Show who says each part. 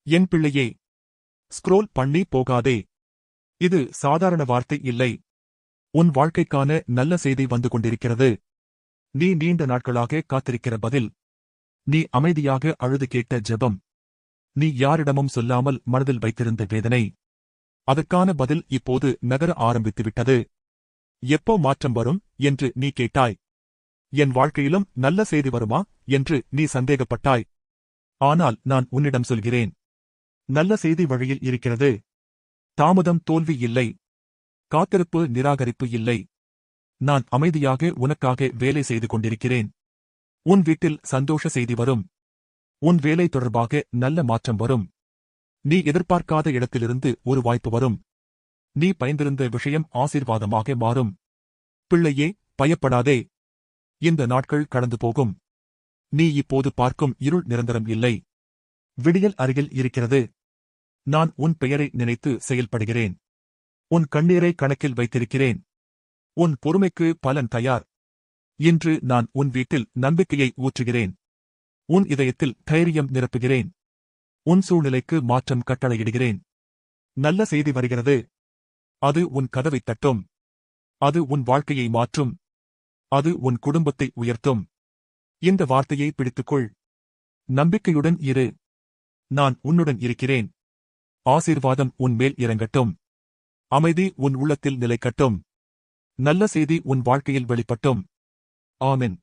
Speaker 1: என் பிள்ளையே, ஸ்க்ரோல் பண்ணி போகாதே. இது சாதாரண வார்த்தை இல்லை. உன் வாழ்க்கைக்கான நல்ல செய்தி வந்து கொண்டிருக்கிறது. நீ நீண்ட நாட்களாக காத்திருக்கிற பதில். நீ அமைதியாக அழுது கேட்ட ஜெபம். நீ யாரிடமும் சொல்லாமல் மனதில் வைத்திருந்த வேதனை. அதற்கான பதில் இப்போது நகர ஆரம்பித்துவிட்டது. எப்போ மாற்றம் வரும் என்று நீ கேட்டாய். என் வாழ்க்கையிலும் நல்ல செய்தி வருமா என்று நீ சந்தேகப்பட்டாய். ஆனால் நான் உன்னிடம் சொல்கிறேன், நல்ல செய்தி வழியில் இருக்கிறது. தாமதம் தோல்வி இல்லை. காத்திருப்பு நிராகரிப்பு இல்லை. நான் அமைதியாக உனக்காக வேலை செய்து கொண்டிருக்கிறேன். உன் வீட்டில் சந்தோஷ செய்தி வரும். உன் வேலை தொடர்பாக நல்ல மாற்றம் வரும். நீ எதிர்பார்க்காத இடத்திலிருந்து ஒரு வாய்ப்பு வரும். நீ பயந்திருந்த விஷயம் ஆசீர்வாதமாக மாறும். பிள்ளையே, பயப்படாதே. இந்த நாட்கள் கடந்து போகும். நீ இப்போது பார்க்கும் இருள் நிரந்தரம் இல்லை. விடியல் அருகில் இருக்கிறது. நான் உன் பெயரை நினைத்து செயல்படுகிறேன். உன் கண்ணீரை கணக்கில் வைத்திருக்கிறேன். உன் பொறுமைக்கு பலன் தயார். இன்று நான் உன் வீட்டில் நம்பிக்கையை ஊற்றுகிறேன். உன் இதயத்தில் தைரியம் நிரப்புகிறேன். உன் சூழ்நிலைக்கு மாற்றம் கட்டளையிடுகிறேன். நல்ல செய்தி வருகிறது. அது உன் கதவைத் தட்டும். அது உன் வாழ்க்கையை மாற்றும். அது உன் குடும்பத்தை உயர்த்தும். இந்த வார்த்தையை பிடித்துக்கொள். நம்பிக்கையுடன் இரு. நான் உன்னுடன் இருக்கிறேன். ஆசீர்வாதம் உன் மேல் இறங்கட்டும். அமைதி உன் உள்ளத்தில் நிலைக்கட்டும். நல்ல செய்தி உன் வாழ்க்கையில் வெளிப்பட்டும். ஆமென்.